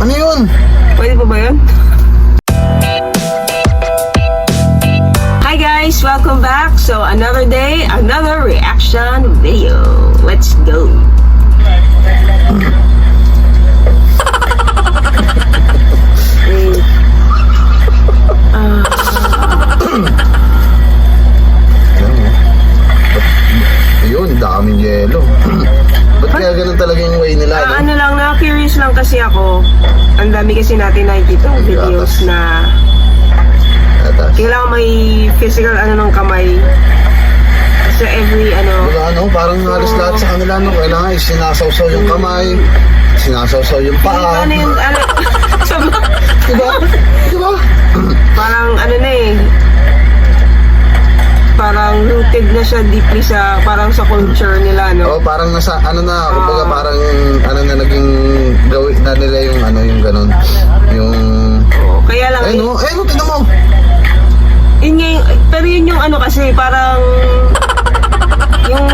Ano yun? Pwede pa ba yun? Hi guys! Welcome back! So, another day, another reaction video. Let's go! Ayun, daming yelo. Ba't kaya ganun talaga yung way nila? No? Ano lang, na-curious lang kasi ako. Ang dami kasi natin nakikita videos na Atas. kailangan may physical ng kamay sa every Wala, parang halos lahat sa kanila, kailangan sinasawsaw yung kamay, sinasawsaw yung paa. Ano yung, sama? Diba? Diba? Parang parang rooted na siya deeply sa, parang sa culture nila, no? Oo, parang nasa, kumbaga parang, naging gawin na nila yung, yung ganun. Yung... Kaya lang, tignan mo! Yun nga, pero yun yung kasi, parang, yung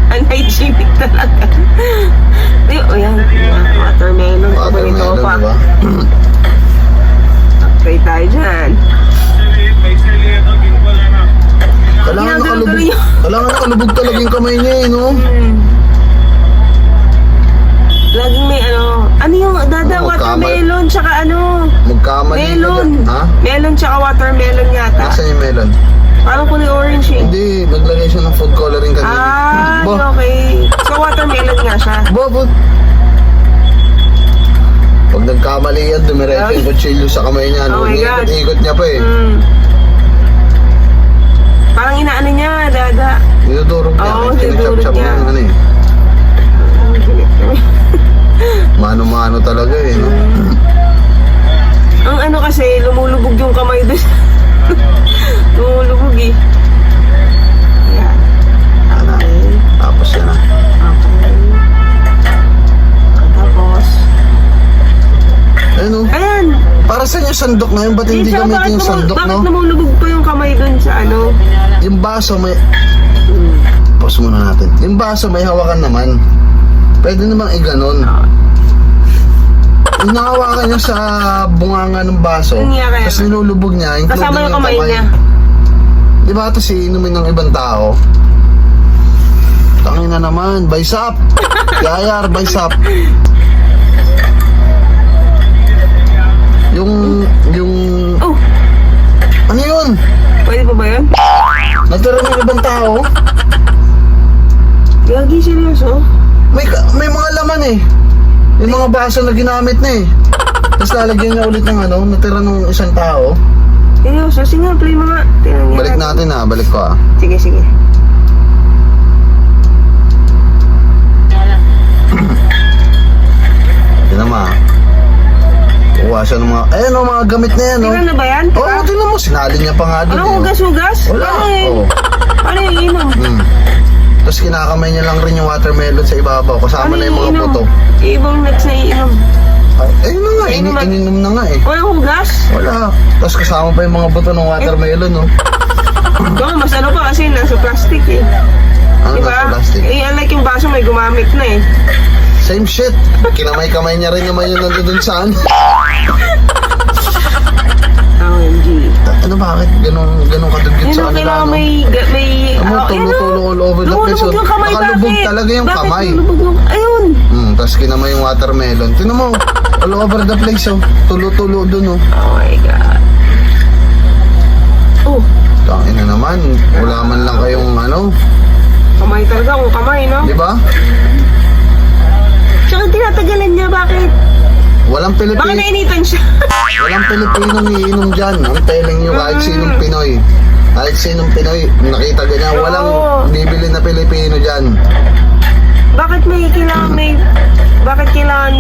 unhygienic talaga. Yan, watermelon. Watermelon, diba? Try tayo dyan. Kailangan nakalubog talaga yung kamay niya, no? Laging may yung watermelon, tsaka Magkamali. melon. Ha? Melon tsaka watermelon yata. Nasaan yung melon? Parang kulay orange eh. Hindi, naglagay siya ng food coloring kanina. Okay. So watermelon nga siya. Pag nagkamali yan, dumiretso yung kutsilyo sa kamay niya. Oh my God. Ikot niya pa eh. Parang inaano niya, dada. Dinudurog niya. Oo, Chop-chop niya. dinudurog Mano-mano talaga eh, no? Ang kasi, lumulubog yung kamay doon. Lumulubog eh. Ayan. Okay. Tapos yan na. Okay. Tapos. Ayun, no? Ayan. Para saan yung sandok na yun? Ba't hindi gamitin yung sandok, no? Bakit lumulubog pa yung kamay doon sa Yung baso may... Pause muna natin. Yung baso may hawakan naman. Pwede namang iganon. Yung nakawakan niya sa bunganga ng baso, tapos nilulubog niya, including kasama yung kamay niya. Di ba ito inumin ng ibang tao? Tangin na naman, baysap! Yayar, baysap! Yung... Oh! Ano yun? Pwede pa ba yun? Natira ng ibang tao? Gagi, seryoso? May mga laman eh. Yung mga baso na ginamit na eh. Tapos lalagyan niya ulit ng natira ng isang tao. Seryoso? Sige nga, play mo nga. Balik natin balik ko Sige, sige. Yan naman. Kuha siya ng mga... Ayan mga gamit na yan, no? Tingnan na ba yan? Oo, tingnan mo. Sinali niya pa nga doon. Ano, hugas-hugas? Wala. Ano yung inom? Tapos kinakamay niya lang rin yung watermelon sa ibabaw. Kasama na yung mga buto. Ibang nuts na iinom. Ayun na nga, ininom na nga eh. Walang hugas? Wala. Tapos kasama pa yung mga buto ng watermelon, no? Mas pa kasi nasa plastic eh. Ano nasa plastic? Unlike yung baso may gumamit na eh. Same shit. Kinamay-kamay niya rin naman yung nandun saan. OMG. Ano bakit? Ganun kadugit sa kanila, no? May tulo-tulo all over the place. Lumulubog yung kamay, Nakalubog bakit? talaga yung kamay. Ayun. Tapos kinamay yung watermelon. Tingnan mo, all over the place, tulo-tulo dun, Oh my God. Oh. Tangin na naman. Wala man lang kayong Kamay talaga, kung kamay, no? di ba? Tsaka tinatagalan niya, bakit? Walang Baka Pilipino. nainitan siya. Walang Pilipinong iinom dyan. I'm telling you, kahit sinong Pinoy. Kahit sinong Pinoy, nakita ganyan. Walang bibili na Pilipino dyan. Bakit kailangan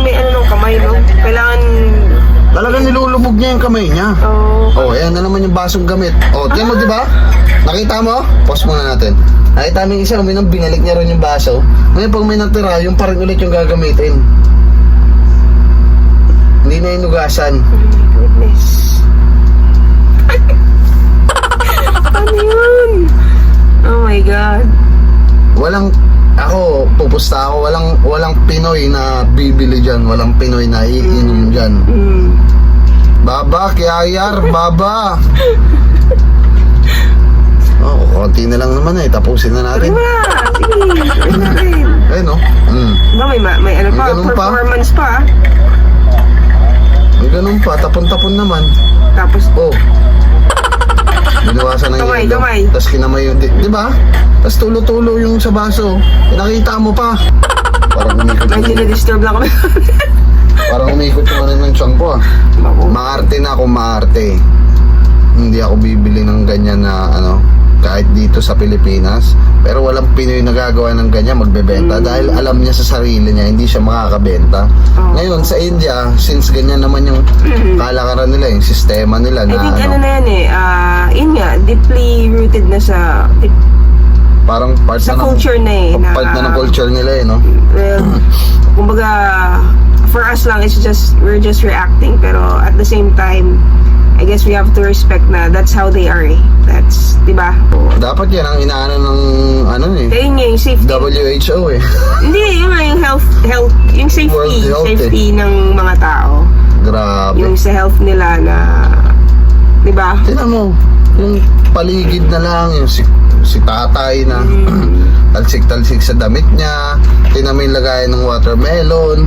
may ng kamay, no? Kailangan... Talagang nilulubog niya yung kamay niya. Ayan na naman yung basong gamit. Tingnan mo, di ba? Nakita mo? Pause muna natin. Nakita mo yung isa, uminom, binalik niya rin yung baso. Ngayon, pag may natira, yung pa rin ulit yung gagamitin. Hindi na inugasan. Oh my goodness. Ano yun? Oh my God. Walang, ako, kamusta ako? Walang Pinoy na bibili dyan. Walang Pinoy na iinom dyan. Baba, Kiayar, baba. Oh, konti na lang naman tapusin na natin. Diba? Sige, gawin natin. Ayun no? Diba, may ano pa, Ganun pa? performance pa. May ganun pa, tapon-tapon naman. Tapos, Oh. Binawasan ng Kamay, yelo. kamay. Tapos kinamay yung, di ba? Tapos tulo-tulo yung sa baso. Nakita mo pa. Parang umikot medyo yung, na-disturb lang kami. parang umikot yung ano ng tiyan ko ah. Bako. Maarte na ako, maarte. Hindi ako bibili ng ganyan na ano, kahit dito sa Pilipinas. Pero walang Pinoy na gagawa ng ganyan, magbebenta. Dahil alam niya sa sarili niya, hindi siya makakabenta. Ngayon, sa India, since ganyan naman yung kalakaran nila, yung sistema nila I na think ano ano, na yan yun nga, deeply rooted na sa parang part na ng, culture na part na ng culture nila no? Well, kumbaga, for us lang, we're just reacting. Pero at the same time, I guess we have to respect na that's how they are That's, diba? Dapat yan ang inaano ng ano Kaya nga, yung safety. WHO Hindi, yun nga, yung health, yung World safety, health, safety ng mga tao. Grabe. Yung sa health nila na, diba? Tingnan mo, yung paligid na lang, yung si tatay na talsik-talsik sa damit niya, tingnan mo yung lagayan ng watermelon,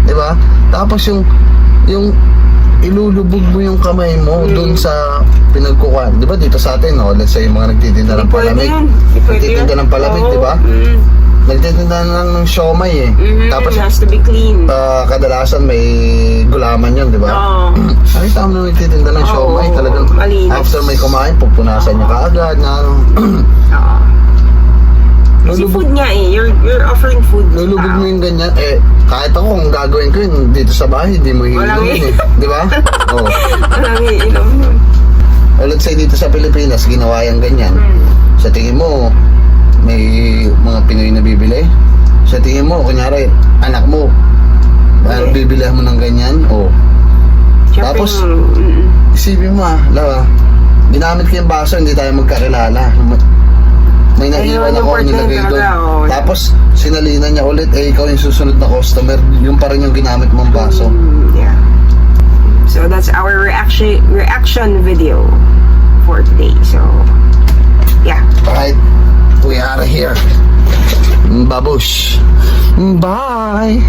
di ba? Tapos yung ilulubog mo yung kamay mo doon sa pinagkukuhan. Di ba dito sa atin, no? Let's say yung mga nagtitinda ng palamig. Nagtitinda ng palamig, di ba? Nagtitinda lang ng siomay Tapos it has to be clean. kadalasan may gulaman yun, di ba? Oo. Ay, tama na nagtitinda ng siomay. Oo, Talagang malinis. after may kumain, pupunasan niya kaagad na ano. Oo. Kasi Lulubog- food nga you're offering food. to Lulubog tao. mo yung ganyan. Kahit ako kung gagawin ko yun dito sa bahay, hindi mo Walang hihinumin Di ba? Oo. Walang iinom nun. O let's say dito sa Pilipinas, ginawa yung ganyan. Sa tingin mo, may mga Pinoy na bibili? Sa tingin mo, kunyari, anak mo, bibilihan mo ng ganyan? O, Siyempre, Tapos, isipin mo lawa, ginamit ko yung baso, hindi tayo magkakilala. May naiwan Ayun, ako, yung nilagay part na yun doon. talaga, oo. Tapos, sinalinan niya ulit, ikaw yung susunod na customer, yung pa rin yung ginamit mong baso. Yeah. So that's our reaction video for today. So, yeah. Alright, we are here. Babush. Bye!